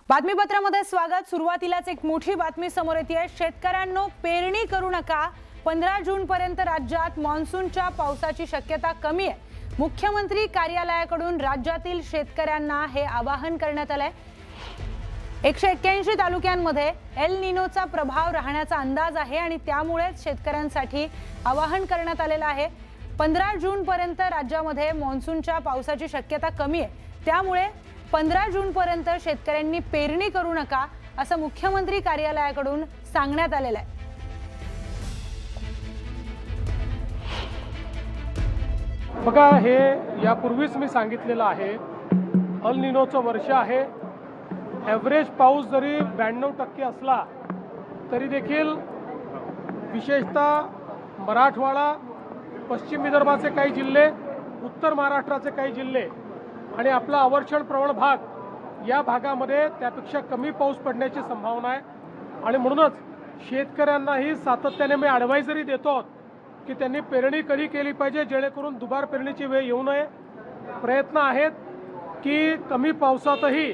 बातमीपत्रामध्ये स्वागत। सुरुवातीलाच एक मोठी बातमी समोर येते। शेतकऱ्यांनो, पेरणी करू नका। 15 जून पर्यंत राज्यात मान्सूनच्या पावसाची शक्यता कमी आहे। मुख्यमंत्री कार्यालयाकडून राज्यातील शेतकऱ्यांना हे आवाहन करण्यात आले। 181 तालुक्यांमध्ये एल निनोचा प्रभाव राहण्याचा अंदाज आहे आणि त्यामुळे शेतकऱ्यांसाठी आवाहन करण्यात आलेलं आहे। 15 जून पर्यंत राज्यामध्ये मान्सूनच्या पावसाची शक्यता कमी आहे। त्यामुळे 15 जून पर्यंत शेतकऱ्यांनी पेरणी करू नका असं मुख्यमंत्री कार्यालयाकडून सांगण्यात आलेलं आहे। बघा, हे यापूर्वीच मी सांगितलेलं आहे, अल निनोचं वर्ष आहे। ॲव्हरेज पाऊस जरी 92% असला तरी देखील विशेषतः मराठवाडा, पश्चिम विदर्भाचे काही जिल्हे, उत्तर महाराष्ट्राचे काही जिल्हे आणि आपला अवर्षण प्रवण भाग, या भागामध्ये त्यापेक्षा कमी पाऊस पडण्याची संभावना आहे। आणि म्हणूनच शेतकऱ्यांनाही सातत्याने मी ॲडवायझरी देतो की त्यांनी पेरणी कधी केली पाहिजे, जेणेकरून दुबार पेरणीची वेळ येऊ नये। प्रयत्न आहेत की कमी पावसातही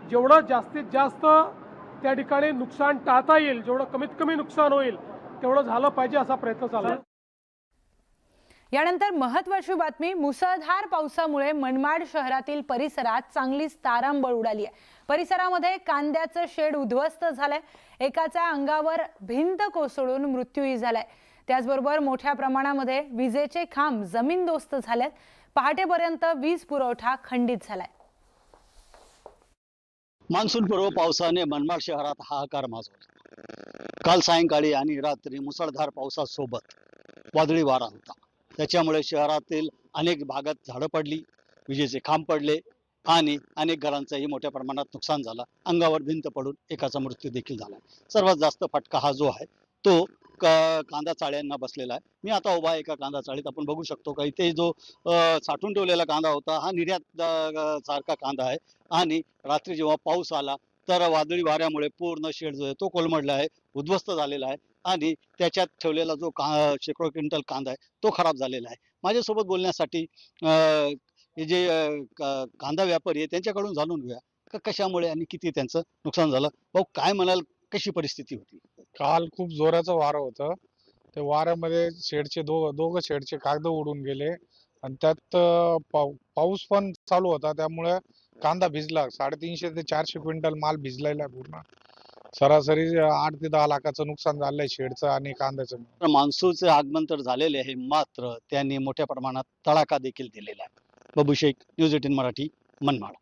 जेवढं जास्तीत जास्त त्या ठिकाणी नुकसान टाळता येईल, जेवढं कमीत कमी नुकसान होईल तेवढं झालं पाहिजे, असा प्रयत्न चालू आहे। यानंतर महत्त्वाची बातमी, मुसळधार पावसामुळे मनमाड शहरातील परिसरात चांगलीच तारांबळ उडाली आहे। परिसरामध्ये कांद्याचं शेड उद्ध्वस्त झालंय, एकाच्या अंगावर भिंत कोसळून मृत्यूही झालाय। त्याचबरोबर मोठ्या प्रमाणामध्ये विजेचे खांब जमीनदोस्त झालेत। पहाटेपर्यंत वीज पुरवठा खंडित झालाय। मान्सून पूर्व पावसाने मनमाड शहरात हाहाकार माजवला। काल सायंकाळी आणि रात्री मुसळधार पावसासोबत वादळी वारा होता। त्याच्यामुळे शहरातील अनेक भागात झाडं पडली, विजेचे खांब पडले आणि अनेक घरांचंही मोठ्या प्रमाणात नुकसान झालं। अंगावर भिंत पडून एकाचा मृत्यू देखील झाला। सर्वात जास्त फटका हा जो आहे तो कांदा चाळ्यांना बसलेला आहे। मी आता उभा एका कांदा चाळीत, आपण बघू शकतो का इथे जो साठवून ठेवलेला कांदा होता हा निर्यात सारखा कांदा आहे। आणि रात्री जेव्हा पाऊस आला तर वादळी वाऱ्यामुळे पूर्ण शेड जो आहे तो कोलमडला आहे, उद्ध्वस्त झालेला आहे आणि त्याच्यात ठेवलेला जो शेकडो क्विंटल कांदा आहे तो खराब झालेला आहे। माझ्यासोबत बोलण्यासाठी हे जे कांदा व्यापारी आहे त्यांच्याकडून जाणून घेऊया कशामुळे आणि किती त्यांचं नुकसान झालं। भाऊ, काय म्हणाल, कशी परिस्थिती होती? काल खूप जोराचं वारं होतं। ते वाऱ्यामध्ये शेडचे दोघं शेडचे कागद उडून गेले आणि त्यात पाऊस पण चालू होता, त्यामुळे कांदा भिजला। 350 ते 400 क्विंटल माल भिजलेला आहे पूर्ण। सरासरी 8 ते 10 लाखाचं नुकसान झालंय शेडचं आणि कांद्याचं। मान्सूनचे आगमन तर झालेले आहे, मात्र त्यांनी मोठ्या प्रमाणात तडाखा देखील दिलेला आहे। बाबू शेख, न्यूज 18 मराठी, मनमाड।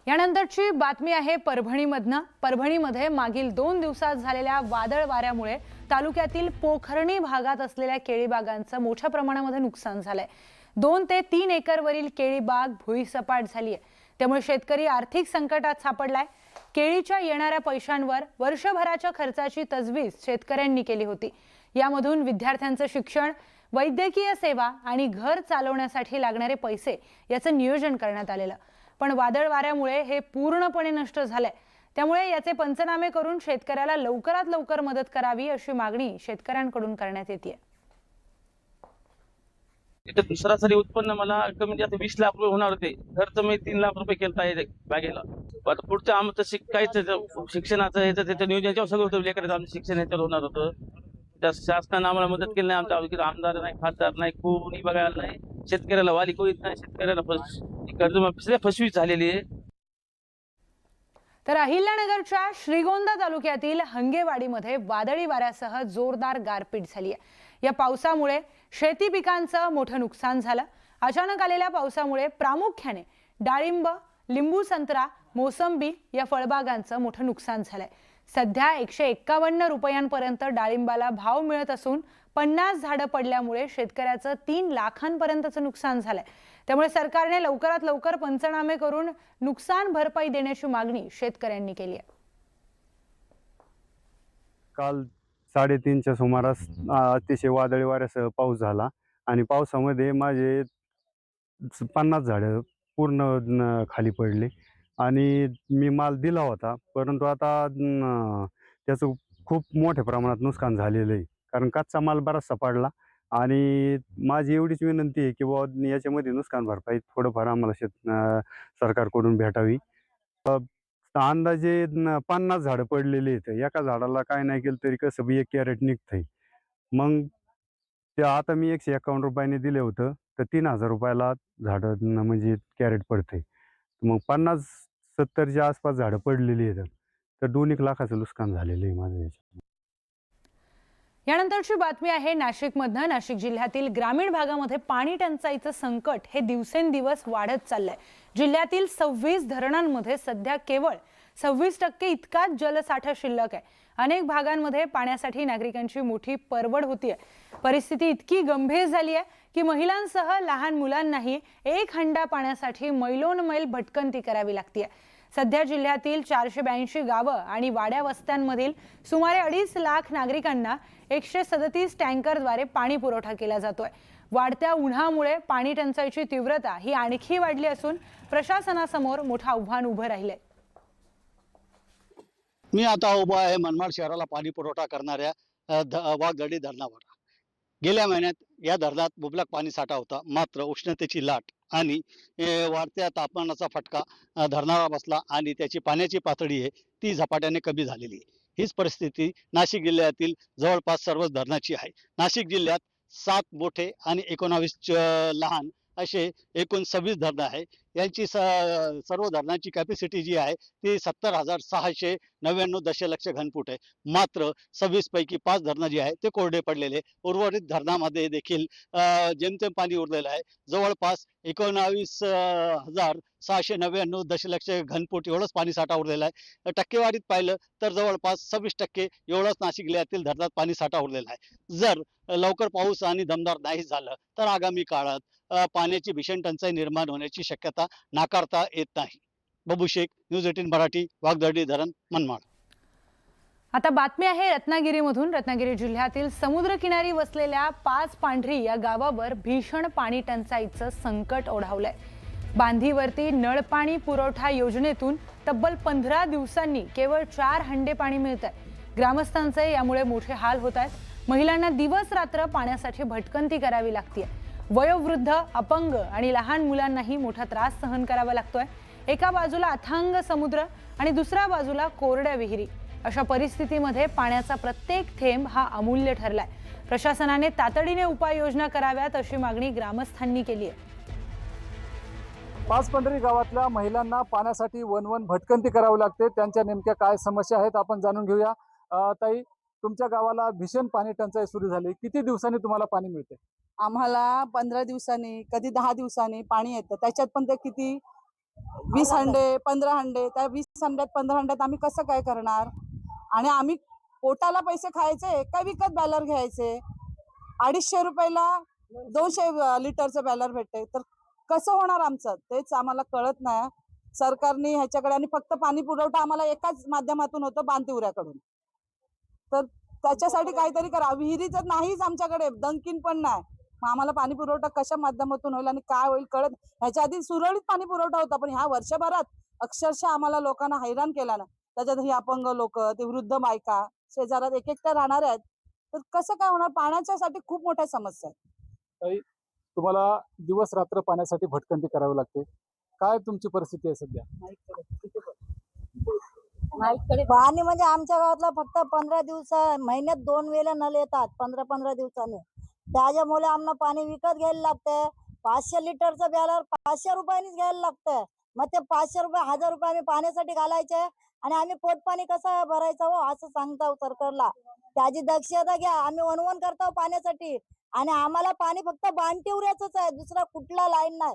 यानंतरची बातमी आहे परभणीमधनं। परभणीमध्ये मागील 2 दिवसात झालेल्या वादळ वाऱ्यामुळे तालुक्यातील पोखर्णी भागात असलेल्या केळी बागांचं मोठ्या प्रमाणामध्ये नुकसान झालंय। 2 ते 3 एकरवरील केळी बाग भुईसपाट झाली आहे। त्यामुळे शेतकरी आर्थिक संकटात सापडलाय। केळीच्या येणाऱ्या पैशांवर वर्षभराच्या खर्चाची तजवीज शेतकऱ्यांनी केली होती। यामधून विद्यार्थ्यांचं शिक्षण, वैद्यकीय सेवा आणि घर चालवण्यासाठी लागणारे पैसे याचं नियोजन करण्यात आलेलं, पण वादळ वाऱ्यामुळे हे पूर्णपणे नष्ट झालंय। त्यामुळे याचे पंचनामे करून शेतकऱ्याला लवकरात लवकर मदत करावी अशी मागणी शेतकऱ्यांकडून करण्यात येते। इथं सरासरी उत्पन्न मला कमी जास्त 20 लाख रुपये होणार होते। खर्च मी 3 लाख रुपये केलता आहे बागेला। आता पुढचं आमचं शिक्षणाचं त्याचं नियोजन सगळं होतं। लेकराचं आमचं शिक्षण ह्याच्यावर होणार होतं। त्या शासनाने आम्हाला मदत केली नाही। आमच्या आमदार नाही, खासदार नाही, कोणी बघायला नाही। शेतकऱ्याला वाली कोणीच नाही। शेतकऱ्याला कर्ज फसवी झालेली आहे। तर अहिल्यानगरच्या श्रीगोंदा तालुक्यातील हंगेवाडीमध्ये वादळी वाऱ्यासह जोरदार गारपीट झाली आहे। या पावसामुळे शेती पिकांचं मोठं नुकसान झालं। अचानक आलेल्या पावसामुळे प्रामुख्याने डाळिंब, लिंबू, संत्रा, मोसंबी या फळबागांचं मोठं नुकसान झालंय। सध्या 151 रुपयांपर्यंत डाळिंबाला भाव मिळत असून 50 झाडं पडल्यामुळे शेतकऱ्याचं 3 लाखांपर्यंतचं नुकसान झालंय। त्यामुळे सरकारने लवकरात लवकर पंचनामे करून नुकसान भरपाई देण्याची मागणी शेतकऱ्यांनी केली आहे। काल 3:30च्या सुमारास अतिशय वादळी वाऱ्यासह पाऊस झाला आणि पावसामध्ये माझे 50 झाडं पूर्ण खाली पडले आणि मी माल दिला होता, परंतु आता त्याचं खूप मोठ्या प्रमाणात नुकसान झालेलं आहे, कारण कच्चा माल बराचसा पडला। आणि माझी एवढीच विनंती आहे की बाबा याच्यामध्ये नुकसान भरपाई थोडंफार आम्हाला सरकारकडून भेटावी। तर अंदाजे 50 झाडं पडलेली आहेत. एका झाडाला काय नाही केलं तरी कसं बी 1 कॅरेट निघतंय. मग ते आता मी 151 रुपयाने दिले होतं, तर 3000 रुपयाला झाडं म्हणजे कॅरेट पडतंय. मग 50-70च्या आसपास झाडं पडलेली आहेत. तर 2-1 लाखाचं नुकसान झालेलं आहे माझं याच्यात. यानंतरची बातमी आहे नाशिकमधनं. नाशिक जिल्ह्यातील ग्रामीण भागामध्ये पाणी टंचाईचं संकट हे दिवसेंदिवस वाढत चाललंय. जिल्ह्यातील 26 धरणांमध्ये सध्या केवळ 26% इतकाच जलसाठा शिल्लक आहे. अनेक भागांमध्ये पाण्यासाठी नागरिकांची मोठी परवड होतीये. परिस्थिती इतकी गंभीर झाली आहे की महिलांसह लहान मुलांनाही 1 हंडा पाण्यासाठी मैलोनमैल भटकंती करावी लागतीये. सध्या जिल्ह्यातील 482 गावं आणि वाड्या वस्त्यांमधील सुमारे 2.5 लाख नागरिकांना 137 टँकरद्वारे पाणी पुरवठा केला जातोय. वाढत्या उन्हामुळे पाणी टंचाईची तीव्रता ही आणखी वाढली असून प्रशासनासमोर मोठं आव्हान उभं राहिलंय. मी आता उभा आहे मनमाड शहराला पाणी पुरवठा करणाऱ्या वाघदडी धरणावर. गेल्या महिन्यात या धरणात मुबलक पाणी साठा होता, मात्र उष्णतेची लाट आणि वाढत्या तापमानाचा फटका धरणाला बसला आणि त्याची पाण्याची पातळी आहे ती झपाट्याने कमी झालेली आहे. हीच परिस्थिती नाशिक जिल्ह्यातील जवळपास सर्वच धरणाची आहे. नाशिक जिल्ह्यात 7 मोठे आणि 19 लहान असे एकूण 26 धरणं आहे. यांची सर्व धरणांची कॅपॅसिटी जी आहे ती 70,699 दशलक्ष घनफूट आहे. मात्र 26 पैकी 5 धरणं जी आहे ते कोरडे पडलेले. उर्वरित धरणामध्ये देखील जेमतेम पाणी उरलेलं आहे. जवळपास 19,699 दशलक्ष घनफूट एवढंच पाणी साठा उरलेला आहे. टक्केवारीत पाहिलं तर जवळपास 26% एवढंच नाशिक जिल्ह्यातील धरणात पाणी साठा उरलेला आहे. जर लवकर पाऊस आणि दमदार नाही झालं तर आगामी काळात पाण्याची भीषण टंचाई निर्माण होण्याची शक्यता नाकारता येत नाही. बाबू शेख, न्यूज 18 मराठी, वाघदडी धरण, मनमाड. आता बातमी आहे रत्नागिरीमधून. रत्नागिरी जिल्ह्यातील समुद्रकिनारी वसलेल्या 5 पांढरी या गावावर भीषण पाणी टंचाईचं संकट ओढावलंय. बांधीवरती नळपाणी पुरवठा योजनेतून तब्बल 15 दिवसांनी केवळ 4 हंडे पाणी मिळतंय. ग्रामस्थांचे यामुळे मोठे हाल होत आहेत. महिलांना दिवस रात्र पाण्यासाठी भटकंती करावी लागतेय. वयोवृद्ध, अपंग आणि लहान मुलांनाही मोठा त्रास सहन करावा लागतोय. एका बाजूला अथांग समुद्र आणि दुसऱ्या बाजूला कोरड्या विहिरी. अशा परिस्थितीमध्ये पाण्याचा प्रत्येक थेंब हा अमूल्य ठरलाय. प्रशासनाने तातडीने उपाययोजना कराव्यात अशी मागणी ग्रामस्थांनी केली आहे. पाचपंढरी गावातल्या महिलांना पाण्यासाठी वनवन भटकंती करावी लागते. त्यांच्या नेमक्या काय समस्या आहेत आपण जाणून घेऊया. ताई, तुमच्या गावाला भीषण पाणी टंचाई सुरू झाली. किती दिवसांनी तुम्हाला पाणी मिळते? आम्हाला 15 दिवसांनी, कधी 10 दिवसांनी पाणी येतं. त्याच्यात पण ते किती 20 हंडे 15 हंडे, त्या 20 हंड्यात 15 हंड्यात आम्ही कसं काय करणार? आणि आम्ही पोटाला पैसे खायचे का विकत बॅलर घ्यायचे? 250 रुपयाला 200 लिटरचं बॅलर भेटते. तर कसं होणार आमचं? तेच आम्हाला कळत नाही. सरकारने ह्याच्याकडे, आणि फक्त पाणी पुरवठा आम्हाला एकाच माध्यमातून होतो, बांधतिवऱ्याकडून. तर त्याच्यासाठी काहीतरी करा. विहिरीचं नाहीच आमच्याकडे, दंकिन पण नाही. मग आम्हाला पाणी पुरवठा कशा माध्यमातून होईल आणि काय होईल कळत. ह्याच्या आधी सुरळीत पाणी पुरवठा होता, पण ह्या वर्षभरात अक्षरशः आम्हाला लोकांना हैराण केला ना. त्याच्यात ही अपंग लोक, ते वृद्ध बायका शेजारात एक एकट्या राहणार आहेत. तर कसं काय होणार? पाण्याच्यासाठी खूप मोठ्या समस्या आहेत. तुम्हाला दिवस रात्र पाण्यासाठी भटकंती करावी लागते. काय तुमची परिस्थिती आहे सध्या? पाणी म्हणजे आमच्या गावातला फक्त 15 दिवस, महिन्यात 2 वेळेला नळ येतात. 15 दिवसांनी. त्याच्यामुळे आम्हाला पाणी विकत घ्यायला लागतं. 500 लिटरचं बॅलर 500 रुपयांनीच घ्यायला लागतं. मग ते 500 रुपये 1000 रुपये आम्ही पाण्यासाठी घालायचे आणि आम्ही पोटपाणी कसं भरायचं हो, असं सांगतो सरकारला. त्याची दक्षता घ्या. आम्ही वनवन करतो पाण्यासाठी आणि आम्हाला पाणी फक्त बांधतिवऱ्याचंच आहे, दुसरा कुठला लाईन नाही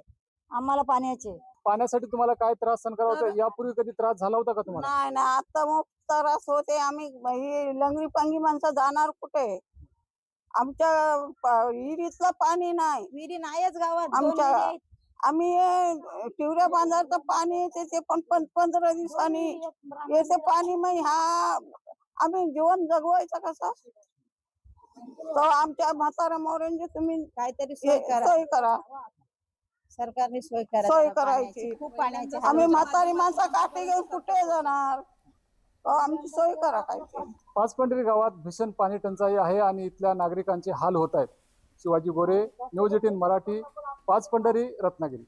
आम्हाला पाण्याचे. पाण्यासाठी तुम्हाला काय त्रास सहन करावा लागतो? यापूर्वी कधी त्रास झाला होता का तुम्हाला? नाही ना, आता मग त्रास होते. आम्ही ही लंगडी पांगी माणसं जाणार कुठे? आमच्या विहिरीतलं पाणी नाही, विहिरी नाहीच गावात. आमच्या आम्ही तिवऱ्या बांधाचं पाणी येते, ते पण 15 दिवसांनी येते पाणी. मग हा आम्ही जीवन जगवायचं कसं? तर आमच्या म्हाताऱ्या मोऱ्यांची तुम्ही काहीतरी सोय करा. सरकारने सोय करा. सोय करायची. खूप पाण्याची आम्ही म्हातारी माणसं काठी घेऊन कुठे जाणार? आमची सोय करा काय. पाचपंढरी गावात भीषण पाणी टंचाई आहे आणि इथल्या नागरिकांचे हाल होत आहेत. शिवाजी गोरे, न्यूज 18 मराठी, पाचपंढरी, रत्नागिरी.